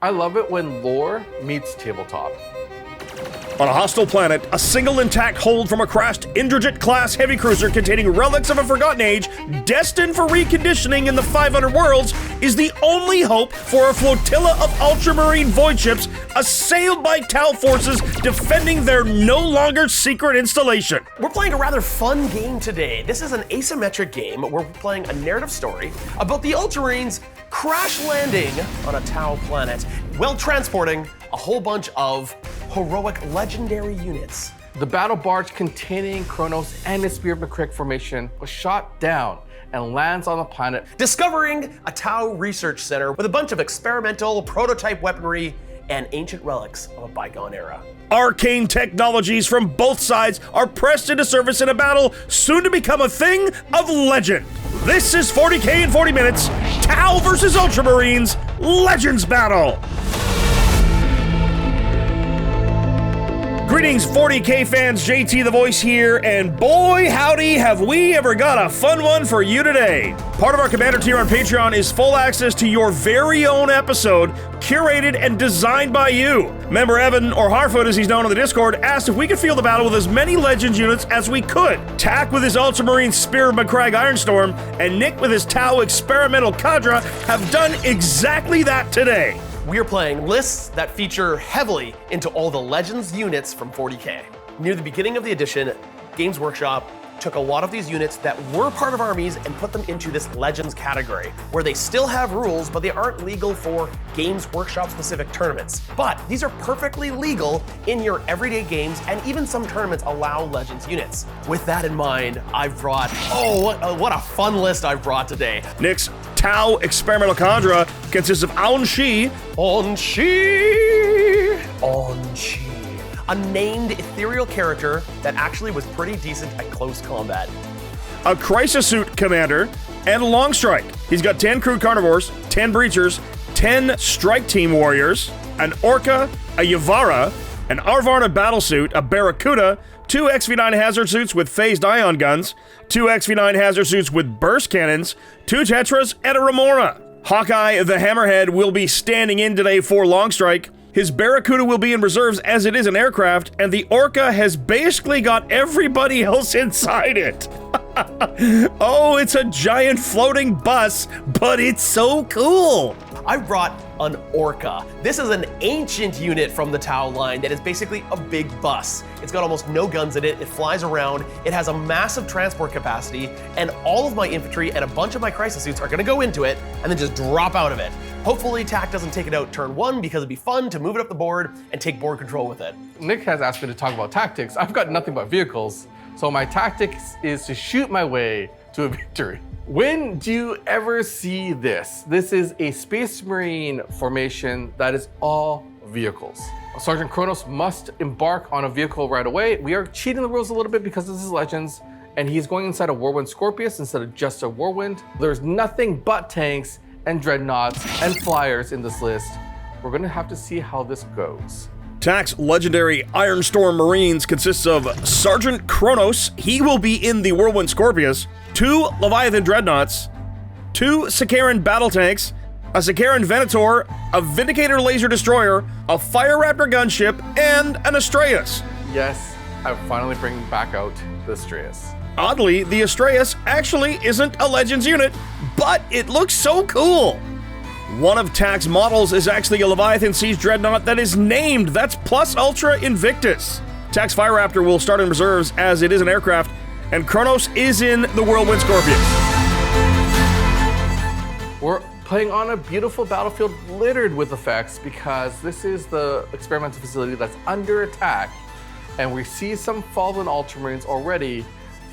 I love it when lore meets tabletop. On a hostile planet, a single intact hold from a crashed Indrajit-class heavy cruiser containing relics of a forgotten age, destined for reconditioning in the 500 worlds, is the only hope for a flotilla of Ultramarine void ships assailed by Tau forces defending their no longer secret installation. We're playing a rather fun game today. This is an asymmetric game where we're playing a narrative story about the Ultramarines crash landing on a Tau planet while transporting a whole bunch of heroic legendary units. The battle barge containing Chronos and his Spear of Macragge formation was shot down and lands on the planet, discovering a Tau research center with a bunch of experimental prototype weaponry and ancient relics of a bygone era. Arcane technologies from both sides are pressed into service in a battle soon to become a thing of legend. This is 40K in 40 minutes, Tau versus Ultramarines, Legends Battle. Greetings 40K fans, JT the Voice here, and boy howdy have we ever got a fun one for you today. Part of our Commander tier on Patreon is full access to your very own episode, curated and designed by you. Member Evan, or Harfoot as he's known on the Discord, asked if we could field the battle with as many Legends units as we could. Tack with his Ultramarine Spear of Macragge Ironstorm, and Nick with his Tau experimental Cadre have done exactly that today. We are playing lists that feature heavily into all the Legends units from 40K. Near the beginning of the edition, Games Workshop took a lot of these units that were part of armies and put them into this Legends category, where they still have rules, but they aren't legal for Games Workshop specific tournaments. But these are perfectly legal in your everyday games, and even some tournaments allow Legends units. With that in mind, I've brought, what a fun list I've brought today. Nick's Tau experimental Cadre consists of Onshi, a named ethereal character that actually was pretty decent at close combat. a Crisis Suit Commander, and a Long Strike. He's got 10 Crude Carnivores, 10 Breachers, 10 Strike Team Warriors, an Orca, a Yavara, an Arvarna Battlesuit, a Barracuda, 2 XV9 Hazard Suits with Phased Ion Guns, 2 XV9 Hazard Suits with Burst Cannons, 2 Tetras, and a Remora. Hawkeye the Hammerhead will be standing in today for Long Strike. His Barracuda will be in reserves as it is an aircraft, and the Orca has basically got everybody else inside it. Oh, it's a giant floating bus, but it's so cool. I brought an Orca. This is an ancient unit from the Tau line that is basically a big bus. It's got almost no guns in it, it flies around, it has a massive transport capacity, and all of my infantry and a bunch of my crisis suits are gonna go into it and then just drop out of it. Hopefully TAC doesn't take it out turn one, because it'd be fun to move it up the board and take board control with it. Nick has asked me to talk about tactics. I've got nothing but vehicles, so my tactics is to shoot my way to a victory. When do you ever see this? This is a Space Marine formation that is all vehicles. Sergeant Chronus must embark on a vehicle right away. We are cheating the rules a little bit because this is Legends, and he's going inside a Whirlwind Scorpius instead of just a Whirlwind. There's nothing but tanks and dreadnoughts and flyers in this list. We're gonna have to see how this goes. TAC's legendary Ironstorm Marines consists of Sergeant Chronus. He will be in the Whirlwind Scorpius, 2 Leviathan Dreadnoughts, 2 Sicaran Battle Tanks, a Sicaran Venator, a Vindicator Laser Destroyer, a Fire Raptor Gunship, and an Astraeus. Yes, I'm finally bringing back out the Astraeus. Oddly, the Astraeus actually isn't a Legends unit, but it looks so cool. One of TAC's models is actually a Leviathan Siege Dreadnought that is named. That's Plus Ultra Invictus. TAC's Fire Raptor will start in reserves as it is an aircraft, and Chronos is in the Whirlwind Scorpius. We're playing on a beautiful battlefield littered with effects because this is the experimental facility that's under attack, and we see some fallen Ultramarines already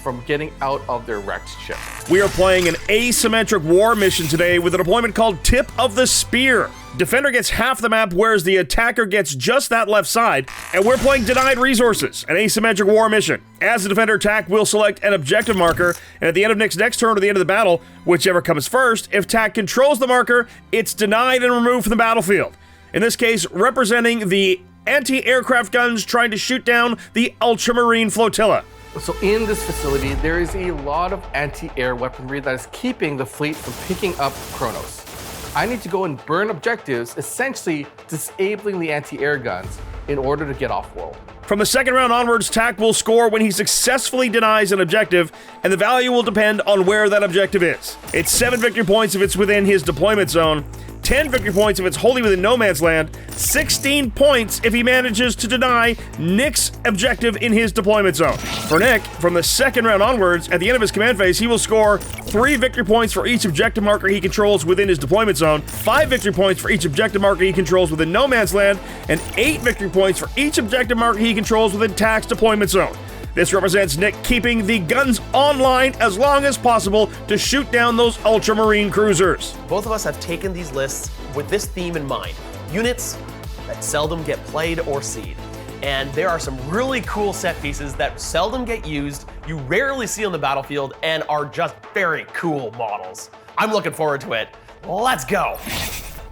from getting out of their wrecked ship. We are playing an asymmetric war mission today with a deployment called Tip of the Spear. Defender gets half the map, whereas the attacker gets just that left side, and we're playing Denied Resources, an asymmetric war mission. As the defender TAC will select an objective marker, and at the end of Nick's next turn or the end of the battle, whichever comes first, if TAC controls the marker, it's denied and removed from the battlefield. In this case, representing the anti-aircraft guns trying to shoot down the Ultramarine flotilla. So in this facility, there is a lot of anti-air weaponry that is keeping the fleet from picking up Chronos. I need to go and burn objectives, essentially disabling the anti-air guns in order to get off world. From the second round onwards, TAC will score when he successfully denies an objective, and the value will depend on where that objective is. It's 7 victory points if it's within his deployment zone, 10 victory points if it's wholly within no man's land, 16 points if he manages to deny Nick's objective in his deployment zone. For Nick, from the second round onwards, at the end of his command phase, he will score 3 victory points for each objective marker he controls within his deployment zone, 5 victory points for each objective marker he controls within no man's land, and 8 victory points for each objective marker he controls within TAC's deployment zone. This represents Nick keeping the guns online as long as possible to shoot down those Ultramarine cruisers. Both of us have taken these lists with this theme in mind. Units that seldom get played or seen. And there are some really cool set pieces that seldom get used, you rarely see on the battlefield, and are just very cool models. I'm looking forward to it. Let's go.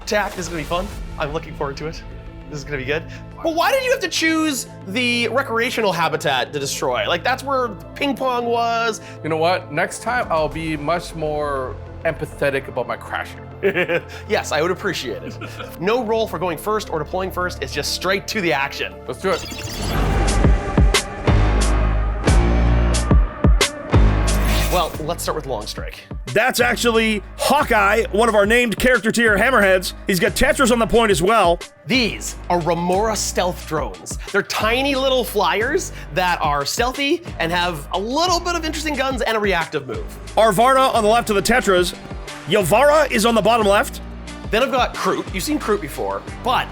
TAC, this is gonna be fun. I'm looking forward to it. This is gonna be good. But why did you have to choose the recreational habitat to destroy? Like, that's where ping pong was. You know what? Next time I'll be much more empathetic about my crashing. Yes, I would appreciate it. No roll for going first or deploying first. It's just straight to the action. Let's do it. Well, let's start with Long Strike. That's actually Hawkeye, one of our named character tier hammerheads. He's got Tetris on the point as well. These are Remora stealth drones. They're tiny little flyers that are stealthy and have a little bit of interesting guns and a reactive move. Arvarna on the left of the Tetras. Yavara is on the bottom left. Then I've got Kroot. You've seen Kroot before, but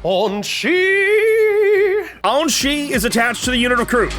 Onshi. Onshi is attached to the unit of Kroot.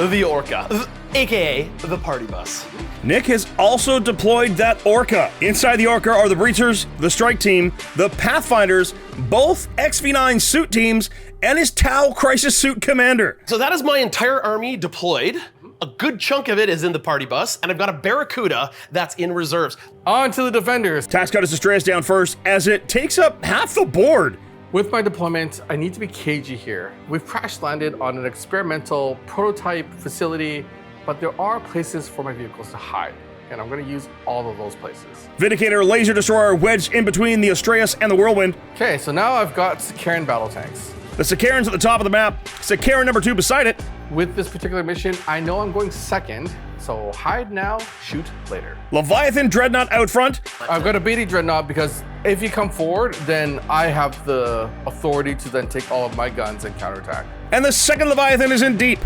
The Orca, aka the party bus. Nick has also deployed that Orca. Inside the Orca are the Breachers, the Strike Team, the Pathfinders, both XV9 suit teams, and his Tau Crisis Suit Commander. So that is my entire army deployed. A good chunk of it is in the party bus, and I've got a Barracuda that's in reserves. On to the defenders. TAC's got his Astraeus down first, as it takes up half the board. With my deployment, I need to be cagey here. We've crash landed on an experimental prototype facility, but there are places for my vehicles to hide, and I'm gonna use all of those places. Vindicator laser destroyer wedged in between the Astraeus and the Whirlwind. Okay, so now I've got Sicaran battle tanks. The Sicaran's at the top of the map, Sicaran number 2 beside it. With this particular mission, I know I'm going second, so hide now, shoot later. Leviathan Dreadnought out front. I've got a Beatty Dreadnought because if you come forward, then I have the authority to then take all of my guns and counterattack. And the second Leviathan is in deep.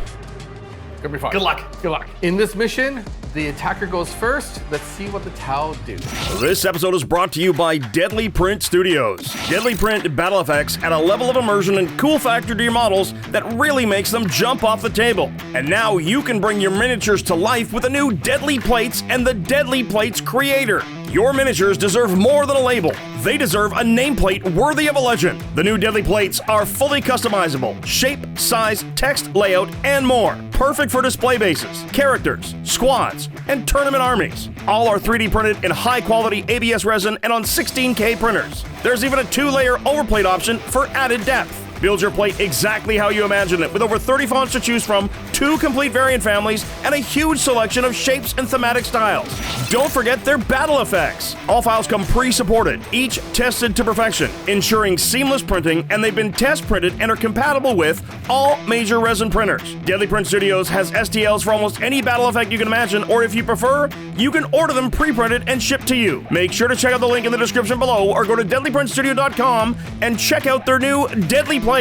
Gonna be fine. Good luck, good luck. In this mission, the attacker goes first. Let's see what the Tau do. This episode is brought to you by Deadly Print Studios. Deadly Print battle effects add a level of immersion and cool factor to your models that really makes them jump off the table. And now you can bring your miniatures to life with the new Deadly Plates and the Deadly Plates Creator. Your miniatures deserve more than a label. They deserve a nameplate worthy of a legend. The new Deadly Plates are fully customizable. Shape, size, text, layout, and more. Perfect for display bases, characters, squads, and tournament armies. All are 3D printed in high-quality ABS resin and on 16K printers. There's even a 2-layer overplate option for added depth. Build your plate exactly how you imagine it, with over 30 fonts to choose from, 2 complete variant families, and a huge selection of shapes and thematic styles. Don't forget their battle effects. All files come pre-supported, each tested to perfection, ensuring seamless printing, and they've been test printed and are compatible with all major resin printers. Deadly Print Studios has STLs for almost any battle effect you can imagine, or if you prefer, you can order them pre-printed and shipped to you. Make sure to check out the link in the description below, or go to deadlyprintstudio.com and check out their new Deadly Plates.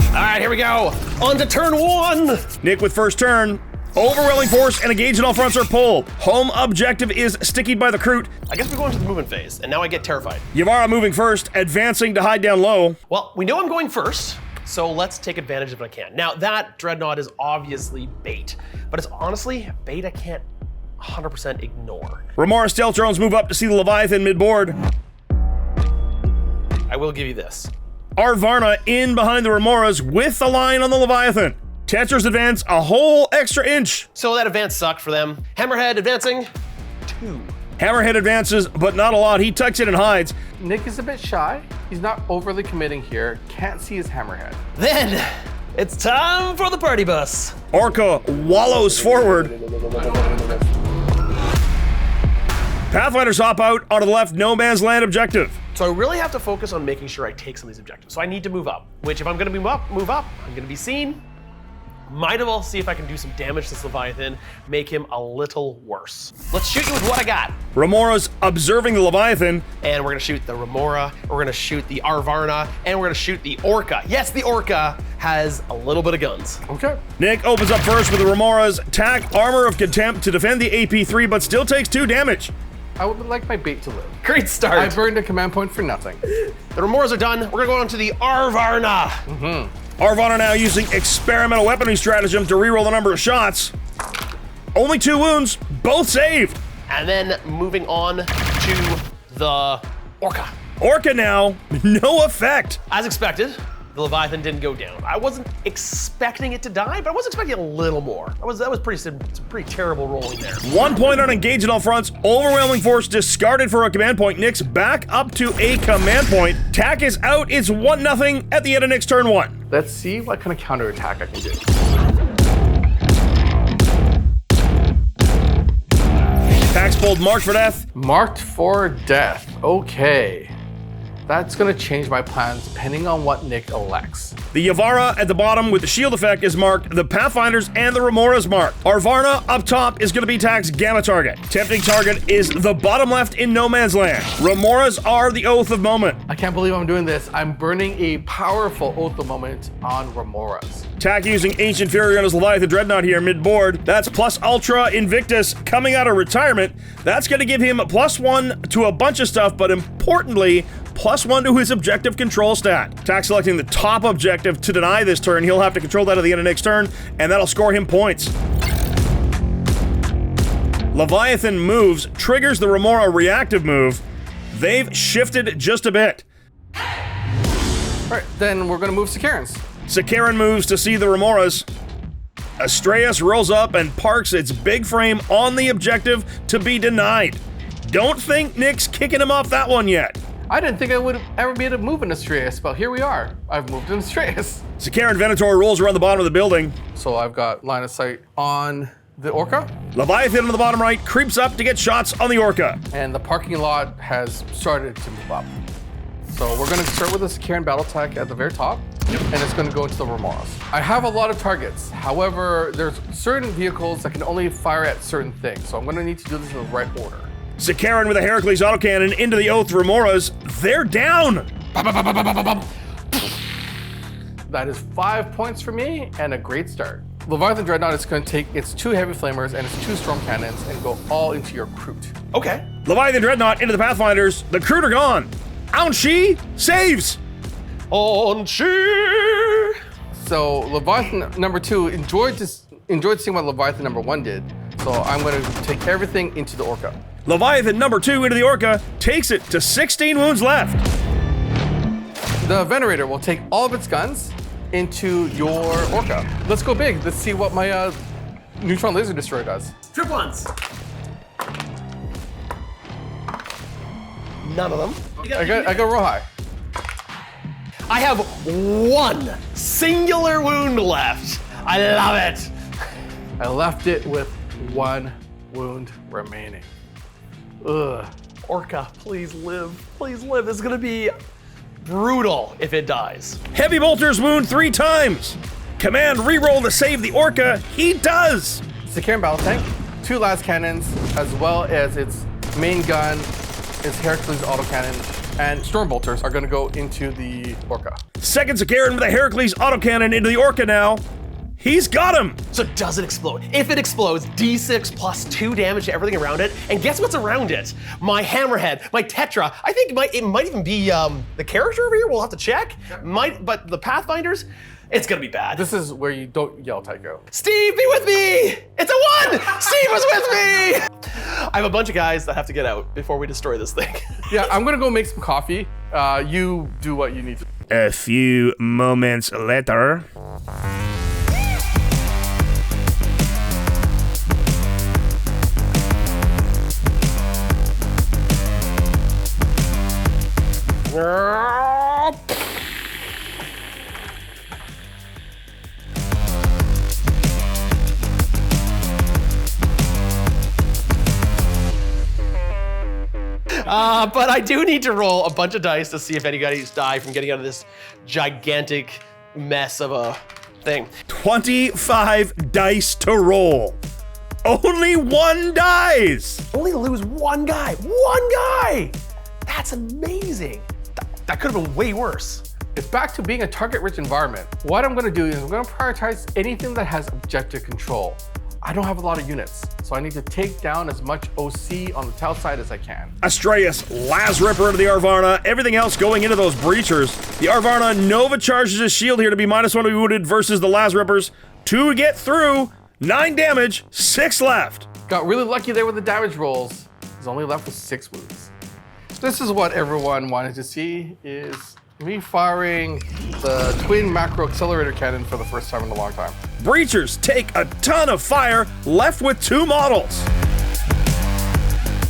All right, here we go. On to turn 1. Nick with first turn. Overwhelming force and engage in all fronts are pulled. Home objective is stickied by the Kroot. I guess we're going to the movement phase, and now I get terrified. Yavara moving first, advancing to hide down low. Well, we know I'm going first, so let's take advantage of it I can. Now, that Dreadnought is obviously bait, but it's honestly bait I can't 100% ignore. Remora stealth drones move up to see the Leviathan mid-board. I will give you this. Arvarna in behind the Remoras with the line on the Leviathan. Tetras advance a whole extra inch. So that advance sucked for them. Hammerhead advancing 2. Hammerhead advances, but not a lot. He tucks it and hides. Nick is a bit shy. He's not overly committing here. Can't see his hammerhead. Then It's time for the party bus. Orca wallows forward. Pathfinders hop out onto the left no man's land objective. So I really have to focus on making sure I take some of these objectives. So I need to move up, which if I'm gonna move up, I'm gonna be seen. Might as well see if I can do some damage to this Leviathan, make him a little worse. Let's shoot you with what I got. Remora's observing the Leviathan. And we're gonna shoot the Remora, we're gonna shoot the Arvarna, and we're gonna shoot the Orca. Yes, the Orca has a little bit of guns. Okay. Nick opens up first with the Remora's tack Armor of Contempt to defend the AP3, but still takes 2 damage. I would like my bait to live. Great start. I burned a command point for nothing. The Remoras are done. We're gonna go on to the Arvarna. Arvarna now using experimental weaponry stratagem to reroll the number of shots. Only 2 wounds, both saved. And then moving on to the Orca. Orca now, no effect. As expected, the Leviathan didn't go down. I wasn't expecting it to die, but I was expecting a little more. That was pretty terrible rolling there. 1 point on engaged on all fronts. Overwhelming force discarded for a command point. Nick's back up to a command point. Tack is out. It's 1-0 at the end of Nick's turn 1. Let's see what kind of counterattack I can do. Tack's pulled Marked for Death. Marked for death. Okay. That's gonna change my plans depending on what Nick elects. The Yavara at the bottom with the shield effect is marked. The Pathfinders and the Remora's marked. Arvarna up top is gonna be Tack's gamma target. Tempting target is the bottom left in no man's land. Remoras are the Oath of Moment. I can't believe I'm doing this. I'm burning a powerful Oath of Moment on Remoras. Tack using Ancient Fury on his Leviathan Dreadnought here mid-board. That's plus Ultra Invictus coming out of retirement. That's gonna give him +1 to a bunch of stuff, but importantly, +1 to his objective control stat. Tack selecting the top objective to deny this turn. He'll have to control that at the end of next turn, and that'll score him points. Leviathan moves, triggers the Remora reactive move. They've shifted just a bit. All right, then we're gonna move Sicarans. Sicaran moves to see the Remoras. Astraeus rolls up and parks its big frame on the objective to be denied. Don't think Nick's kicking him off that one yet. I didn't think I would ever be able to move an Astraeus, but here we are. I've moved an Astraeus. Sicaran Venator rolls around the bottom of the building. So I've got line of sight on the Orca, Leviathan on the bottom right creeps up to get shots on the Orca. and the parking lot has started to move up. So we're gonna start with the Sicaran battle tech at the very top, and it's gonna go into the Remoras. I have a lot of targets. However, there's certain vehicles that can only fire at certain things, so I'm gonna need to do this in the right order. Sicaran with a Heracles autocannon into the Oath Remoras. They're down! That is 5 points for me and a great start. Leviathan Dreadnought is going to take its 2 heavy flamers and its 2 storm cannons and go all into your Kroot. Okay. Leviathan Dreadnought into the Pathfinders. The Kroot are gone. Aunshi saves! On sheer. So Leviathan number 2 enjoyed seeing what Leviathan number 1 did. So I'm going to take everything into the Orca. Leviathan number 2 into the Orca takes it to 16 wounds left. The Venator will take all of its guns into your Orca. Let's go big. Let's see what my neutron laser destroyer does. Trip ones. None of them. I got real high. I have 1 singular wound left. I love it. I left it with 1 wound remaining. Ugh. Orca, please live. Please live. This is gonna be brutal if it dies. Heavy bolters wound 3 times. Command reroll to save the Orca. He does. Sicaran battle tank, 2 las cannons, as well as its main gun, its Heracles autocannon, and storm bolters are gonna go into the Orca. Second Sicaran with a Heracles autocannon into the Orca now. He's got him. So does it explode? If it explodes, D6 plus 2 damage to everything around it. And guess what's around it? My Hammerhead, my Tetra. I think it might even be the character over here. We'll have to check. But the Pathfinders, it's gonna be bad. This is where you don't yell, Tycho. Steve, be with me! It's a 1! Steve was with me! I have a bunch of guys that have to get out before we destroy this thing. Yeah, I'm gonna go make some coffee. You do what you need to. A few moments later. But I do need to roll a bunch of dice to see if any guys die from getting out of this gigantic mess of a thing. 25 dice to roll. Only one dies. Only lose one guy. One guy! That's amazing. That could have been way worse. It's back to being a target-rich environment. What I'm gonna do is I'm gonna prioritize anything that has objective control. I don't have a lot of units, so I need to take down as much OC on the tail side as I can. Astraeus, Las Ripper into the Arvarna, everything else going into those breachers. The Arvarna Nova charges his shield here to be -1 to be wounded versus the Las Rippers. 2 to get through, 9 damage, 6 left. Got really lucky there with the damage rolls. He's only left with 6 wounds. This is what everyone wanted to see, is me firing the twin macro accelerator cannon for the first time in a long time. Breachers take a ton of fire, left with 2 models.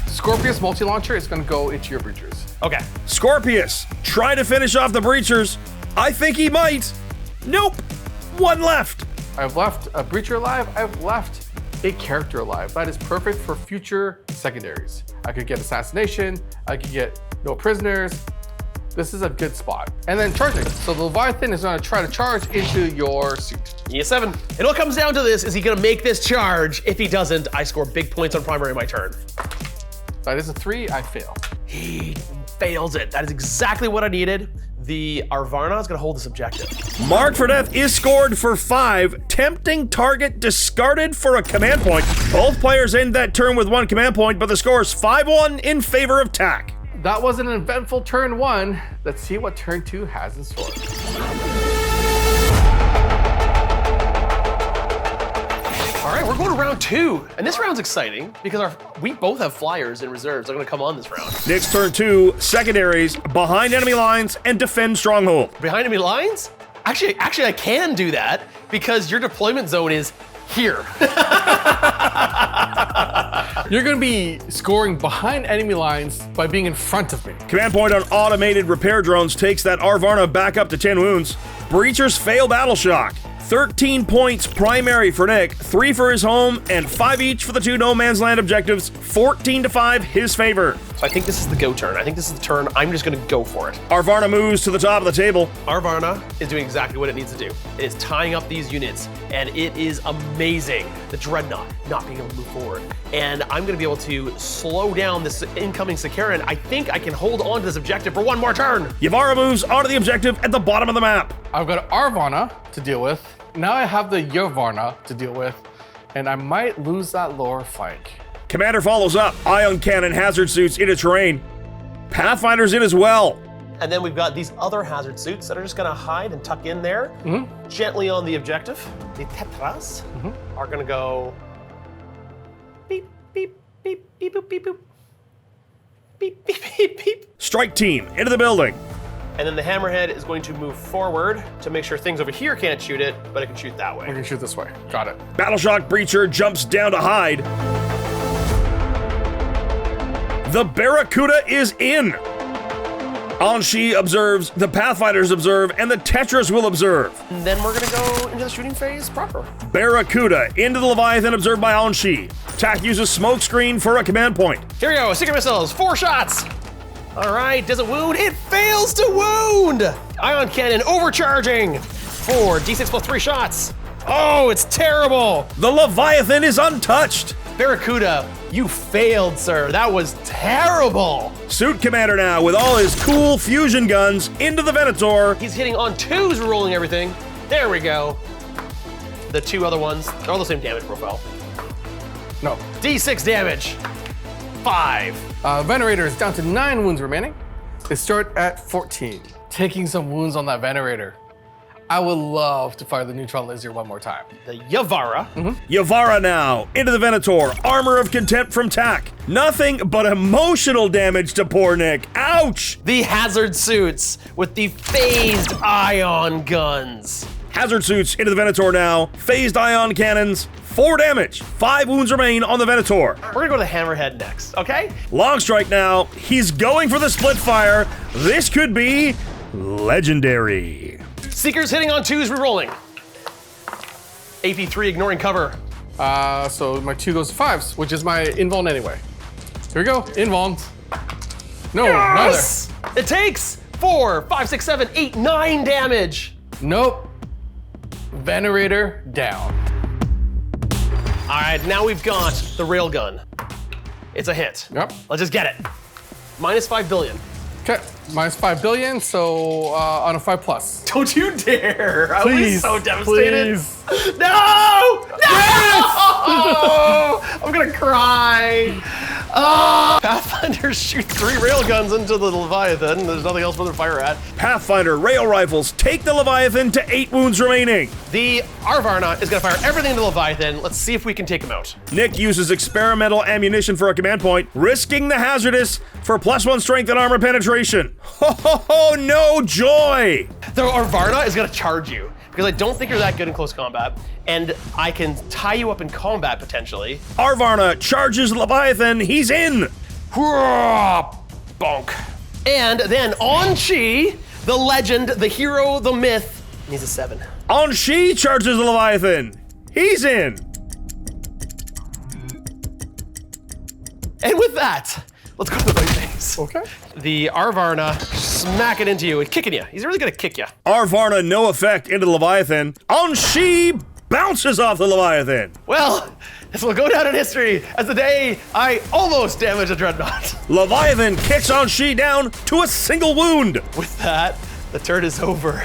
Scorpius multi-launcher is gonna go into your breachers. Okay. Scorpius, try to finish off the breachers. I think he might. Nope, 1 left. I've left a breacher alive, I've left a character alive. That is perfect for future secondaries. I could get assassination, I could get no prisoners. This is a good spot. And then charging. So the Leviathan is gonna try to charge into your suit. Yes, 7. It all comes down to this. Is he gonna make this charge? If he doesn't, I score big points on primary my turn. That is a 3, I fail. He fails it. That is exactly what I needed. The Arvarna is gonna hold this objective. Marked for Death is scored for 5. Tempting target discarded for a command point. Both players end that turn with 1 command point, but the score is 5-1 in favor of TAC. That was an eventful turn 1. Let's see what turn 2 has in store. All right, we're going to round 2. And this round's exciting because we both have flyers and reserves that are gonna come on this round. Next turn 2, secondaries, behind enemy lines, and defend stronghold. Behind enemy lines? Actually, I can do that because your deployment zone is here. You're gonna be scoring behind enemy lines by being in front of me. Command point on automated repair drones takes that Arvarna back up to 10 wounds. Breachers fail battle shock. 13 points primary for Nick, 3 for his home, and 5 each for the 2 no man's land objectives. 14-5 his favor. So I think this is the go turn. I think this is the turn. I'm just gonna go for it. Arvarna moves to the top of the table. Arvarna is doing exactly what it needs to do. It is tying up these units, and it is amazing. The Dreadnought not being able to move forward. And I'm gonna be able to slow down this incoming Sicaran. I think I can hold on to this objective for 1 more turn. Yavara moves onto the objective at the bottom of the map. I've got Arvarna to deal with. Now I have the Yavarna to deal with, and I might lose that lower flank. Commander follows up. Ion cannon hazard suits into terrain. Pathfinder's in as well. And then we've got these other hazard suits that are just gonna hide and tuck in there, gently on the objective. The tetras are gonna go beep, beep, beep, beep, boop, beep, boop. Beep, beep, beep, beep. Strike team into the building. And then the Hammerhead is going to move forward to make sure things over here can't shoot it, but it can shoot that way. I can shoot this way. Got it. Battleshock Breacher jumps down to hide. The Barracuda is in. Anshi observes, the Pathfinders observe, and the Tetras will observe. And then we're gonna go into the shooting phase proper. Barracuda into the Leviathan observed by Anshi. TAC uses smoke screen for a command point. Here we go, Secret Missiles, 4 shots. All right, does it wound? It fails to wound! Ion Cannon overcharging. 4, D6 plus 3 shots. Oh, it's terrible. The Leviathan is untouched. Barracuda, you failed, sir. That was terrible. Suit Commander now with all his cool fusion guns into the Venator. He's hitting on 2s, rolling everything. There we go. The 2 other ones, they're all the same damage profile. No. D6 damage. 5. Venerator is down to 9 wounds remaining. They start at 14. Taking some wounds on that Venerator. I would love to fire the neutron laser 1 more time. The Yavara. Yavara now into the Venator. Armor of contempt from TAC. Nothing but emotional damage to poor Nick. Ouch! The hazard suits with the phased ion guns. Hazard suits into the Venator now. Phased ion cannons. 4 damage. 5 wounds remain on the Venator. We're gonna go to the Hammerhead next, okay? Long strike now. He's going for the split fire. This could be legendary. Seeker's hitting on 2s, rerolling. AP3 ignoring cover. So my 2 goes to 5s, which is my invuln anyway. Here we go, invuln. No, Yes! It takes 4, 5, 6, 7, 8, 9 damage. Nope. Venator down. All right, now we've got the railgun. It's a hit. Yep. Let's just get it. Minus 5 billion. Okay, minus 5 billion, so on a 5+. Don't you dare! I was Please, so devastated. please. No! No! I'm gonna cry. Pathfinders shoot 3 railguns into the Leviathan. There's nothing else for them to fire at. Pathfinder rail rifles take the Leviathan to 8 wounds remaining. The Arvarna is gonna fire everything into the Leviathan. Let's see if we can take him out. Nick uses experimental ammunition for a command point, risking the hazardous for +1 strength and armor penetration. Ho ho ho, no joy! The Arvarna is gonna charge you because I don't think you're that good in close combat, and I can tie you up in combat potentially. Arvarna charges Leviathan, he's in! Bonk. And then Anshi, the legend, the hero, the myth, he's a 7. Anshi charges the Leviathan, he's in! And with that, let's go to the right things. Okay. The Arvarna smack it into you and kicking you. He's really gonna kick you. Arvarna no effect into the Leviathan. Anshi bounces off the Leviathan. Well, this will go down in history as the day I almost damaged a Dreadnought. Leviathan kicks Anshi down to a single wound. With that, the turn is over.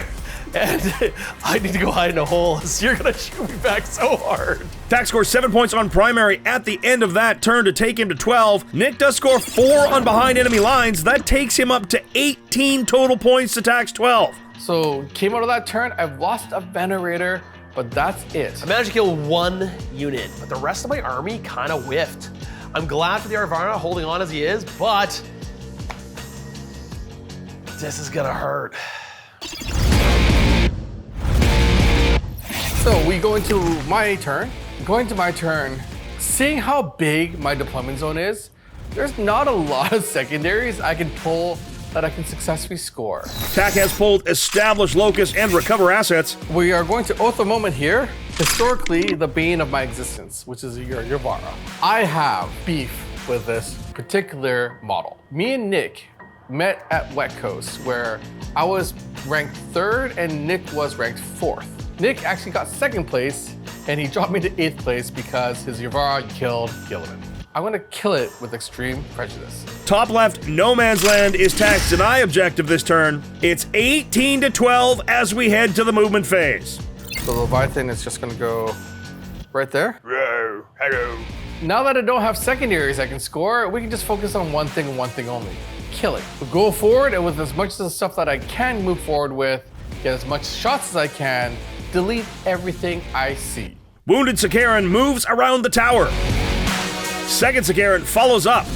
And I need to go hide in a hole, so you're gonna shoot me back so hard. Tack scores 7 points on primary at the end of that turn to take him to 12. Nick does score 4 on behind enemy lines. That takes him up to 18 total points to Tack's 12. So came out of that turn, I've lost a Venerator, but that's it. I managed to kill 1 unit, but the rest of my army kind of whiffed. I'm glad for the Arvarna holding on as he is, but this is gonna hurt. So we go into my turn. Going to my turn, seeing how big my deployment zone is, there's not a lot of secondaries I can pull that I can successfully score. Tack has pulled establish locus and recover assets. We are going to oath a moment here. Historically, the bane of my existence, which is your Vara. I have beef with this particular model. Me and Nick met at Wet Coast, where I was ranked 3rd and Nick was ranked 4th. Nick actually got 2nd place, and he dropped me to 8th place because his Yavara killed Gilliman. I'm gonna kill it with extreme prejudice. Top left, no man's land is Tack's deny objective this turn. It's 18 to 12 as we head to the movement phase. So the Leviathan is just gonna go right there. Hello. Now that I don't have secondaries I can score, we can just focus on one thing and one thing only. Kill it. Go forward, and with as much of the stuff that I can move forward with, get as much shots as I can, delete everything I see. Wounded Sicaran moves around the tower. Second Sicaran follows up.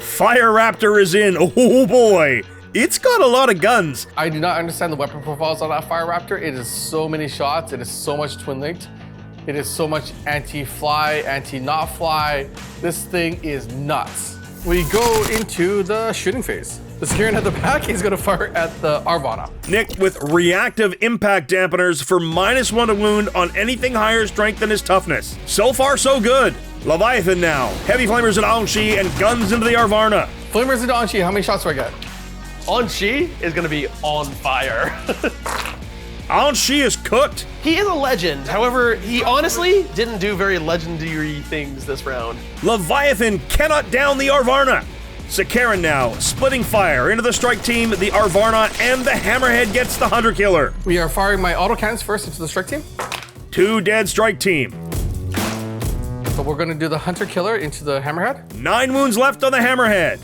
Fire Raptor is in. Oh boy. It's got a lot of guns. I do not understand the weapon profiles on that Fire Raptor. It is so many shots. It is so much twin linked. It is so much anti-fly, anti-not fly. This thing is nuts. We go into the shooting phase. The Sicaran at the back, he's gonna fire at the Arvarna. Nick with reactive impact dampeners for -1 to wound on anything higher strength than his toughness. So far, so good. Leviathan now. Heavy flamers in Anshi and guns into the Arvarna. Flamers into Anshi, how many shots do I get? Anshi is gonna be on fire. Anshi is cooked. He is a legend. However, he honestly didn't do very legendary things this round. Leviathan cannot down the Arvarna. Sicaran now, splitting fire into the strike team, the Arvarna, and the Hammerhead gets the Hunter Killer. We are firing my autocannons first into the strike team. 2 dead strike team. So we're gonna do the Hunter Killer into the Hammerhead. 9 wounds left on the Hammerhead.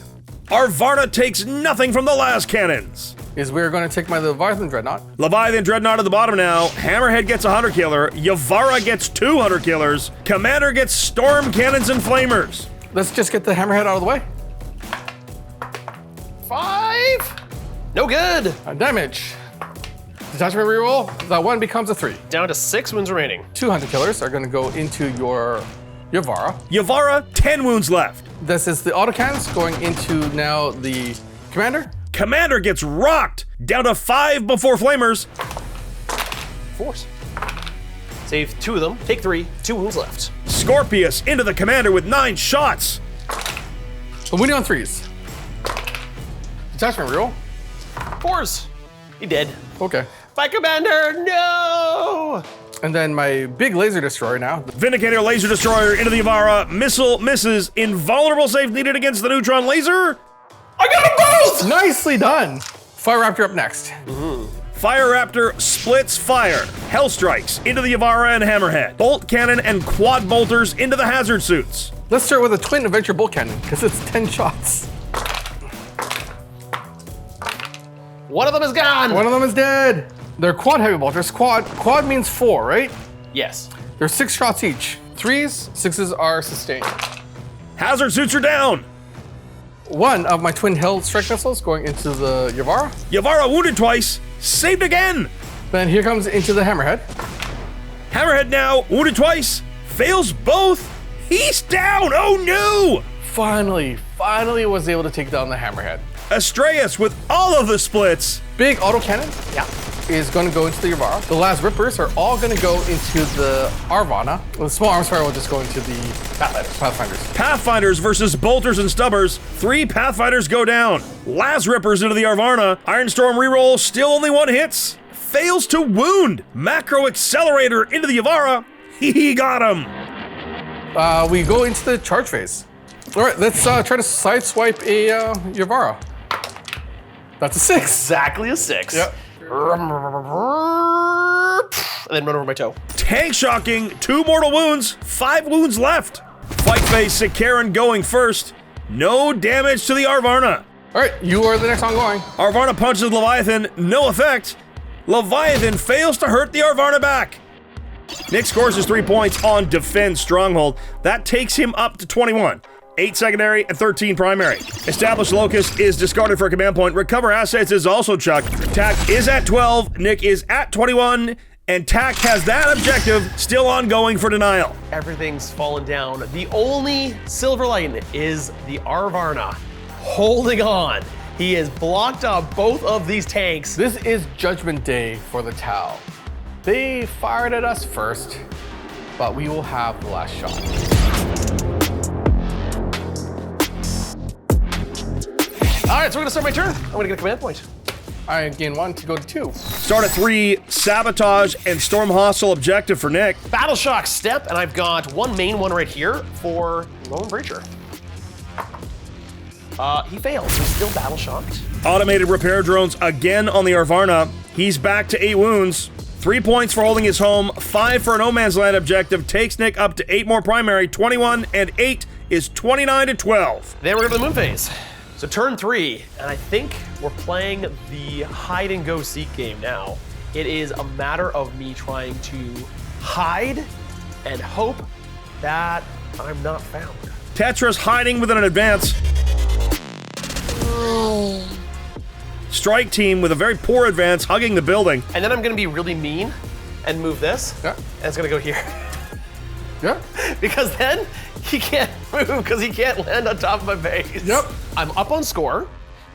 Arvarna takes nothing from the last cannons. Is we're gonna take my Leviathan Dreadnought. Leviathan Dreadnought at the bottom now. Hammerhead gets a Hunter Killer. Yavara gets 2 Hunter Killers. Commander gets Storm Cannons and Flamers. Let's just get the Hammerhead out of the way. 5. No good. Damage. Detachment reroll. That 1 becomes a 3. Down to 6 wounds remaining. 2 Hunter Killers are gonna go into your Yavara. Yavara, 10 wounds left. This is the autocannons going into now the Commander. Commander gets rocked. Down to 5 before Flamers. Force. Save 2 of them, take 3, 2 wounds left. Scorpius into the commander with 9 shots. I'm winning on 3s. Detachment reroll. 4s. He dead. Okay. My commander, no! And then my big laser destroyer now. Vindicator laser destroyer into the Yavara. Missile misses. Invulnerable save needed against the neutron laser. I got them both! Nicely done. Fire Raptor up next. Fire Raptor splits fire. Hell strikes into the Yavara and Hammerhead. Bolt cannon and quad bolters into the hazard suits. Let's start with a twin adventure bolt cannon because it's 10 shots. One of them is gone! One of them is dead. They're quad heavy bolters. Quad means 4, right? Yes. There's 6 shots each. 3s, 6s are sustained. Hazard suits are down. One of my twin hell strike missiles going into the Yavara. Yavara wounded twice. Saved again. Then here comes into the Hammerhead. Hammerhead now wounded twice. Fails both. He's down. Oh no. Finally was able to take down the Hammerhead. Astraeus with all of the splits. Big autocannon Yeah. is going to go into the Yavara. The last Rippers are all going to go into the Arvana. The small arms fire will just go into the Pathfinders. Pathfinders versus bolters and stubbers. 3 Pathfinders go down. Last Rippers into the Arvana. Ironstorm reroll, still only 1 hits. Fails to wound. Macro accelerator into the Yavara. He got him. We go into the charge phase. All right, let's try to sideswipe a Yavara. That's a 6. Exactly a 6. Yep. And then run over my toe. Tank shocking, 2 mortal wounds, 5 wounds left. Fight phase, Sicaran going first. No damage to the Arvana. All right, you are the next one going. Arvana punches Leviathan, no effect. Leviathan fails to hurt the Arvana back. Nick scores his 3 points on Defend Stronghold. That takes him up to 21. 8 secondary and 13 primary. Established Locust is discarded for a command point. Recover assets is also chucked. Tack is at 12, Nick is at 21, and Tack has that objective still ongoing for denial. Everything's fallen down. The only silver light is the Arvarna holding on. He has blocked up both of these tanks. This is Judgment Day for the Tau. They fired at us first, but we will have the last shot. All right, so we're gonna start my turn. I'm gonna get a command point. I gain 1 to go to 2. Start at 3, Sabotage and Storm Hostile objective for Nick. Battle Shock step, and I've got 1 main one right here for Lone Breacher. He failed. He's still battle shocked. Automated repair drones again on the Arvarna. He's back to 8 wounds. 3 points for holding his home, 5 for a no man's land objective, takes Nick up to 8 more primary. 21 and 8 is 29 to 12. Then we're going to the moon phase. So turn 3, and I think we're playing the hide and go seek game now. It is a matter of me trying to hide and hope that I'm not found. Tetra's hiding within an advance. Strike team with a very poor advance, hugging the building. And then I'm gonna be really mean and move this. Yeah. And it's gonna go here. Yeah. Because then he can't move because he can't land on top of my base. Yep. I'm up on score.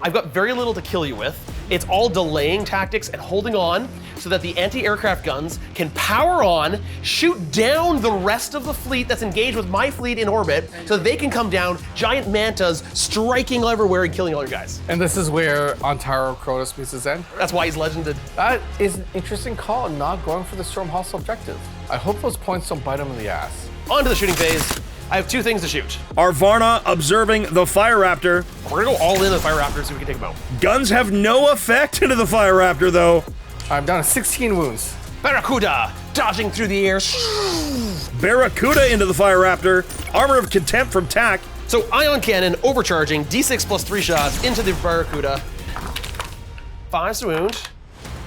I've got very little to kill you with. It's all delaying tactics and holding on so that the anti-aircraft guns can power on, shoot down the rest of the fleet that's engaged with my fleet in orbit so that they can come down, giant mantas striking everywhere and killing all your guys. And this is where Ontaro Cronus meets his end. That's why he's legended. That is an interesting call, not going for the Storm Hostile objective. I hope those points don't bite him in the ass. On to the shooting phase. I have 2 things to shoot. Arvarna observing the Fire Raptor. We're gonna go all in the Fire Raptor so we can take them out. Guns have no effect into the Fire Raptor though. I'm down to 16 wounds. Barracuda, dodging through the air. Barracuda into the Fire Raptor. Armor of Contempt from Tack. So Ion Cannon overcharging, D6 plus 3 shots into the Barracuda. 5 to wound.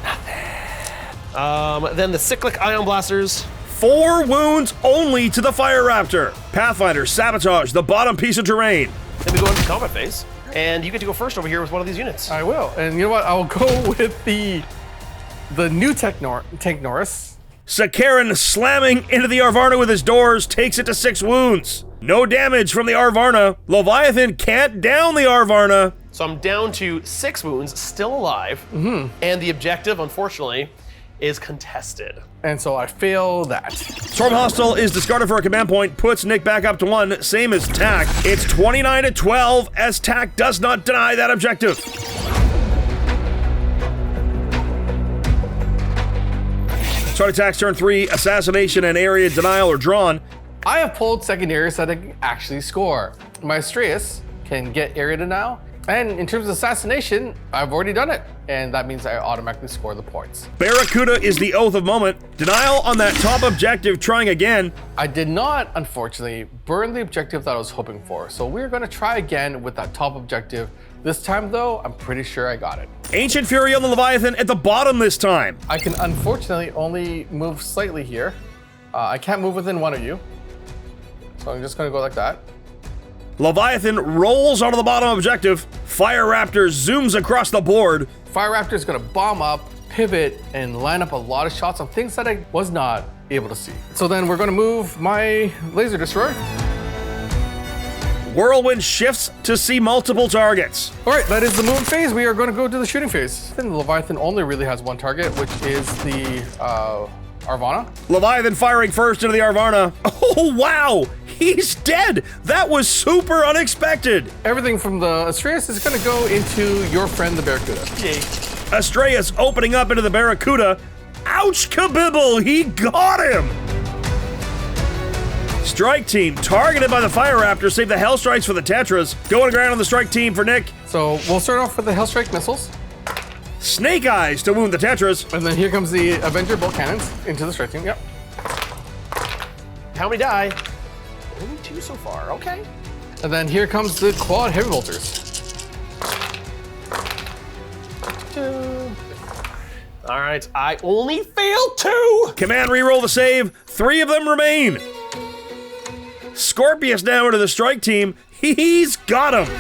Nothing. Then the Cyclic Ion Blasters. 4 wounds only to the Fire Raptor. Pathfinder, Sabotage, the bottom piece of terrain. Then we go into the combat phase. And you get to go first over here with one of these units. I will. And you know what? I'll go with the new Tank Norris. Sicaran slamming into the Arvarna with his doors, takes it to 6 wounds. No damage from the Arvarna. Leviathan can't down the Arvarna. So I'm down to 6 wounds, still alive. And the objective, unfortunately, is contested. And so I fail that. Storm Hostile is discarded for a command point, puts Nick back up to 1, same as TAC. It's 29-12 as TAC does not deny that objective. Start attacks turn 3, Assassination and Area Denial are drawn. I have pulled secondaries that I can actually score. My Astraeus can get Area Denial, and in terms of Assassination, I've already done it, and that means I automatically score the points. Barracuda is the Oath of Moment. Denial on that top objective, trying again. I did not, unfortunately, burn the objective that I was hoping for, so we're gonna try again with that top objective. This time though, I'm pretty sure I got it. Ancient Fury on the Leviathan at the bottom this time. I can unfortunately only move slightly here. I can't move within one of you, so I'm just gonna go like that. Leviathan rolls onto the bottom objective. Fire Raptor zooms across the board. Fire Raptor is gonna bomb up, pivot, and line up a lot of shots on things that I was not able to see. So then we're gonna move my Laser Destroyer. Whirlwind shifts to see multiple targets. All right, that is the movement phase. We are gonna go to the shooting phase. I think the Leviathan only really has one target, which is the Arvana. Leviathan firing first into the Arvana. Oh, wow! He's dead! That was super unexpected! Everything from the Astraeus is gonna go into your friend, the Barracuda. Yay. Astraeus opening up into the Barracuda. Ouch, kabibble! He got him! Strike team targeted by the Fire Raptor. Save the Hell Strikes for the Tetras. Going ground on the strike team for Nick. So we'll start off with the Hellstrike missiles. Snake Eyes to wound the Tetras. And then here comes the Avenger bolt cannons into the strike team. Yep. How many die? Only 2 so far, okay. And then here comes the quad heavy bolters. All right, I only failed 2. Command reroll the save. 3 of them remain. Scorpius now into the strike team. He's got him.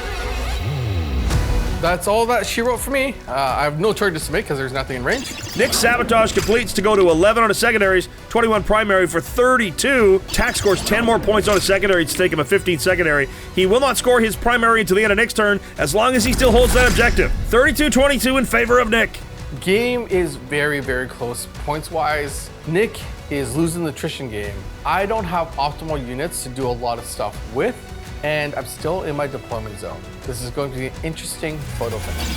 That's all that she wrote for me. I have no charges to make because there's nothing in range. Nick's sabotage completes to go to 11 on his secondaries, 21 primary for 32. Tac scores 10 more points on his secondary to take him a 15 secondary. He will not score his primary until the end of Nick's turn as long as he still holds that objective. 32-22 in favor of Nick. Game is very, very close points-wise. Nick is losing the attrition game. I don't have optimal units to do a lot of stuff with, and I'm still in my deployment zone. This is going to be an interesting photo finish.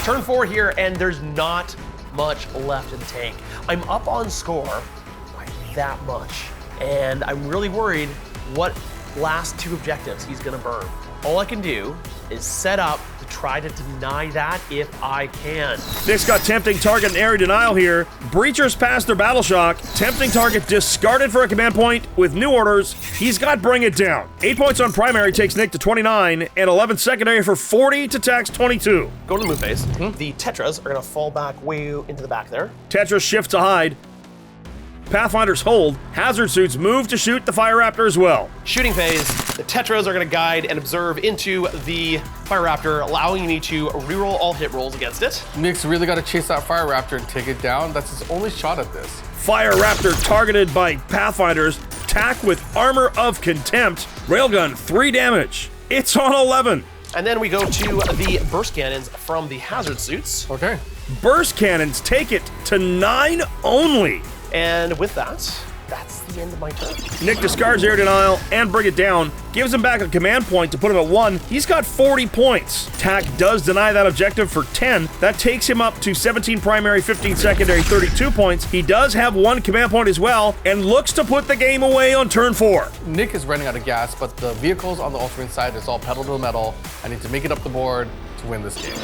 Turn 4 here, and there's not much left in the tank. I'm up on score by that much, and I'm really worried what last 2 objectives he's gonna burn. All I can do is set up to try to deny that if I can. Nick's got tempting target and area denial here. Breachers pass their battle shock. Tempting target discarded for a command point with new orders. He's got bring it down. 8 points on primary takes Nick to 29 and 11 secondary for 40 to Tax 22. Go to the move phase. The Tetras are gonna fall back way into the back there. Tetris shift to hide. Pathfinders hold. Hazard suits move to shoot the Fire Raptor as well. Shooting phase, the Tetras are gonna guide and observe into the Fire Raptor, allowing me to reroll all hit rolls against it. Nick's really got to chase that Fire Raptor and take it down. That's his only shot at this. Fire Raptor targeted by Pathfinders. Tack with Armor of Contempt. Railgun, 3 damage. It's on 11. And then we go to the burst cannons from the hazard suits. Okay. Burst cannons take it to 9 only. And with that, that's the end of my turn. Nick discards air denial and bring it down. Gives him back a command point to put him at 1. He's got 40 points. Tack does deny that objective for 10. That takes him up to 17 primary, 15 secondary, 32 points. He does have 1 command point as well and looks to put the game away on turn 4. Nick is running out of gas, but the vehicles on the Ultramarine side is all pedal to the metal. I need to make it up the board to win this game.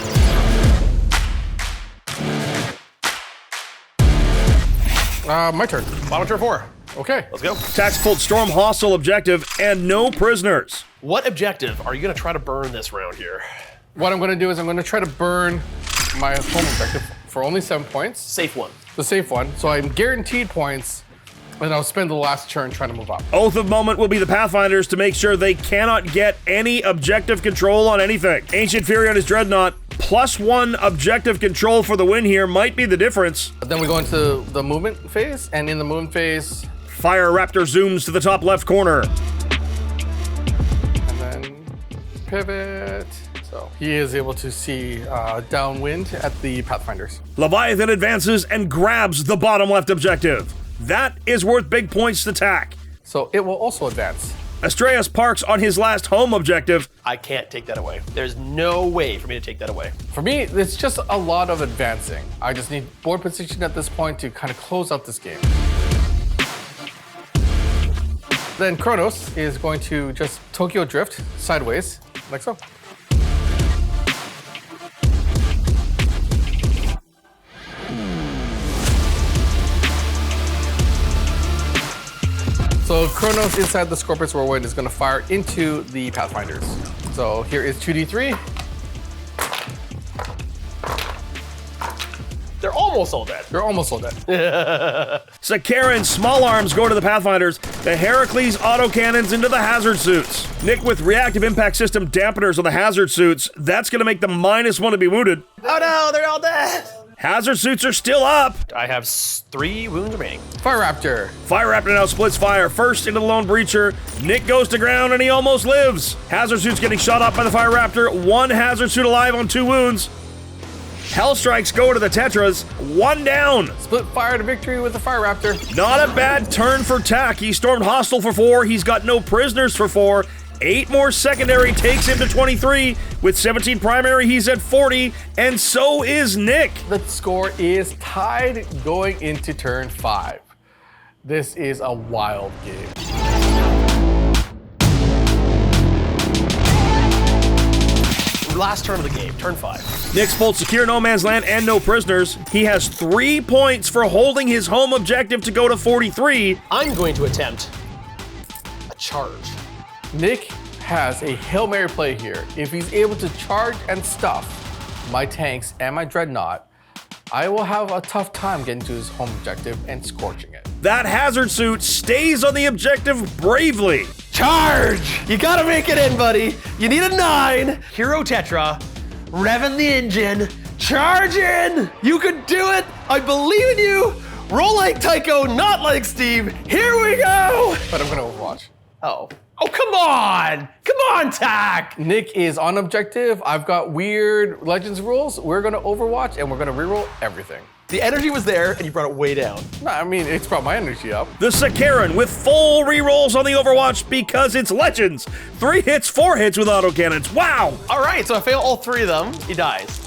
My turn. Bottom turn 4. Okay. Let's go. Tack's pulled Storm hostile objective and no prisoners. What objective are you gonna try to burn this round here? What I'm gonna do is I'm gonna try to burn my home objective for only 7 points. Safe one. The safe one. So I'm guaranteed points, and I'll spend the last turn trying to move up. Oath of Moment will be the Pathfinders to make sure they cannot get any objective control on anything. Ancient Fury on his Dreadnought. +1 objective control for the win here might be the difference. But then we go into the movement phase, and in the movement phase, Fire Raptor zooms to the top left corner. and then pivot. So So he is able to see downwind at the Pathfinders. Leviathan advances and grabs the bottom left objective. That is worth big points to TAC. So it will also advance. Astraeus parks on his last home objective. I can't take that away. There's no way for me to take that away. For me, it's just a lot of advancing. I just need board position at this point to kind of close out this game. Then Chronos is going to just Tokyo drift sideways, like so. So Chronos inside the Scorpius Whirlwind is going to fire into the Pathfinders. So here is 2d3. They're almost all dead. They're almost all dead. Sicaran small arms go to the Pathfinders. The Heracles autocannons into the hazard suits. Nick with reactive impact system dampeners on the hazard suits. That's going to make them -1 to be wounded. Oh no, they're all dead. Hazard suits are still up. I have 3 wounds remaining. Fire Raptor. Fire Raptor now splits fire first into the lone breacher. Nick goes to ground and he almost lives. Hazard suit's getting shot up by the Fire Raptor. 1 hazard suit alive on 2 wounds. Hell strikes go to the Tetras. 1 down. Split fire to victory with the Fire Raptor. Not a bad turn for TAC. He stormed hostile for 4. He's got no prisoners for 4. 8 more secondary takes him to 23. With 17 primary, he's at 40. And so is Nick. The score is tied going into turn 5. This is a wild game. Last turn of the game, turn 5. Nick's pulled secure no man's land and no prisoners. He has 3 points for holding his home objective to go to 43. I'm going to attempt a charge. Nick has a Hail Mary play here. If he's able to charge and stuff my tanks and my Dreadnought, I will have a tough time getting to his home objective and scorching it. That hazard suit stays on the objective bravely. Charge! You gotta make it in, buddy. You need a 9. Hero Tetra, revving the engine, charging! You can do it! I believe in you! Roll like Tycho, not like Steve. Here we go! But I'm gonna Overwatch. Oh. Oh, come on! Come on, TAC! Nick is on objective. I've got weird Legends rules. We're gonna Overwatch and we're gonna reroll everything. The energy was there and you brought it way down. No, I mean, it's brought my energy up. The Sicaran with full rerolls on the Overwatch because it's Legends. 3 hits, 4 hits with autocannons. Wow! All right, so I fail all 3 of them. He dies.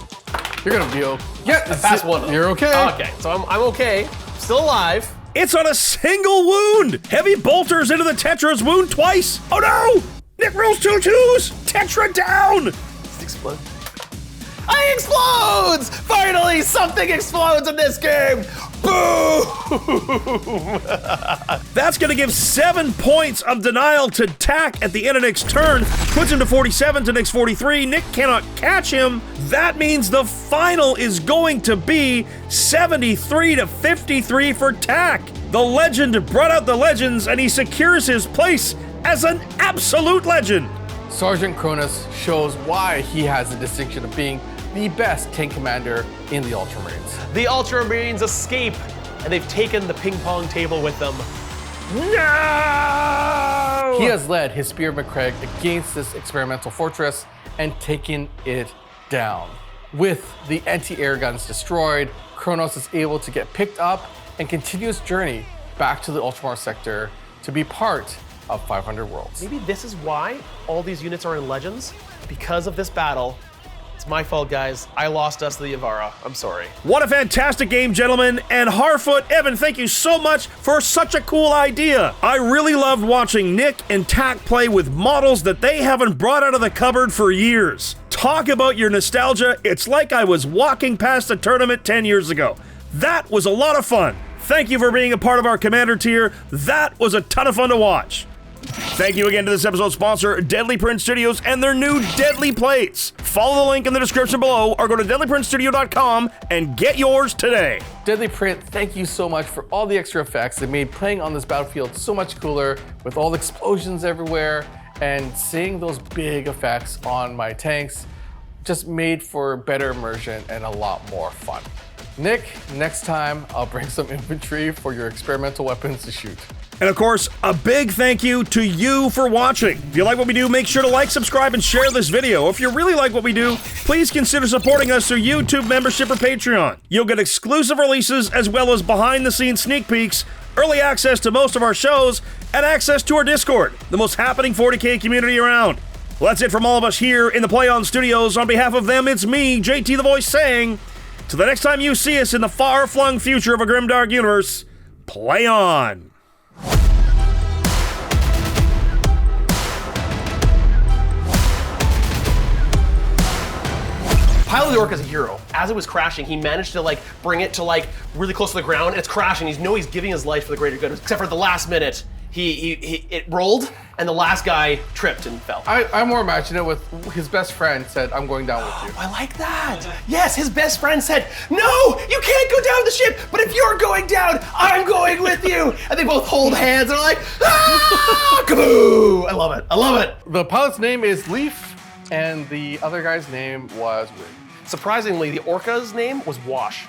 You're gonna be okay. Yeah, I passed 1 of them. You're okay. Okay, so I'm okay. Still alive. It's on a single wound! Heavy bolters into the Tetra's wound twice! Oh no! Nick rolls 2 2s! Tetra down! Explode. I explodes! Finally, something explodes in this game! Boom! That's gonna give 7 points of denial to TAC at the end of Nick's turn, puts him to 47 to Nick's 43. Nick cannot catch him. That means the final is going to be 73 to 53 for TAC. The legend brought out the legends and he secures his place as an absolute legend. Sergeant Chronus shows why he has the distinction of being the best tank commander in the Ultramarines. The Ultramarines escape, and they've taken the ping pong table with them. No! He has led his Spear of Macragge against this experimental fortress and taken it down. With the anti-air guns destroyed, Chronos is able to get picked up and continue his journey back to the Ultramar sector to be part of 500 Worlds. Maybe this is why all these units are in Legends. Because of this battle. It's my fault, guys. I lost us to the Yavara. I'm sorry. What a fantastic game, gentlemen. And Harfoot, Evan, thank you so much for such a cool idea. I really loved watching Nick and TAC play with models that they haven't brought out of the cupboard for years. Talk about your nostalgia. It's like I was walking past a tournament 10 years ago. That was a lot of fun. Thank you for being a part of our Commander tier. That was a ton of fun to watch. Thank you again to this episode's sponsor, Deadly Print Studios, and their new Deadly Plates. Follow the link in the description below or go to deadlyprintstudio.com and get yours today. Deadly Print, thank you so much for all the extra effects that made playing on this battlefield so much cooler with all the explosions everywhere, and seeing those big effects on my tanks just made for better immersion and a lot more fun. Nick, next time I'll bring some infantry for your experimental weapons to shoot. And of course, a big thank you to you for watching. If you like what we do, make sure to like, subscribe, and share this video. If you really like what we do, please consider supporting us through YouTube membership or Patreon. You'll get exclusive releases as well as behind-the-scenes sneak peeks, early access to most of our shows, and access to our Discord, the most happening 40K community around. Well, that's it from all of us here in the Play On Studios. On behalf of them, it's me, JT the Voice, saying, till the next time you see us in the far-flung future of a grimdark universe, play on! Pilot of the Orca is a hero. As it was crashing, he managed to bring it to really close to the ground. It's crashing. He's giving his life for the greater good. Except for the last minute, it rolled, and the last guy tripped and fell. I more imagine it with his best friend said, "I'm going down with you." I like that. Yes, his best friend said, "No, you can't go down with the ship. But if you're going down, I'm going with you." And they both hold hands. And they're like, "Ah, kaboo!" I love it. I love it. The pilot's name is Leaf, and the other guy's name was Wind. Surprisingly, the Orca's name was Wash.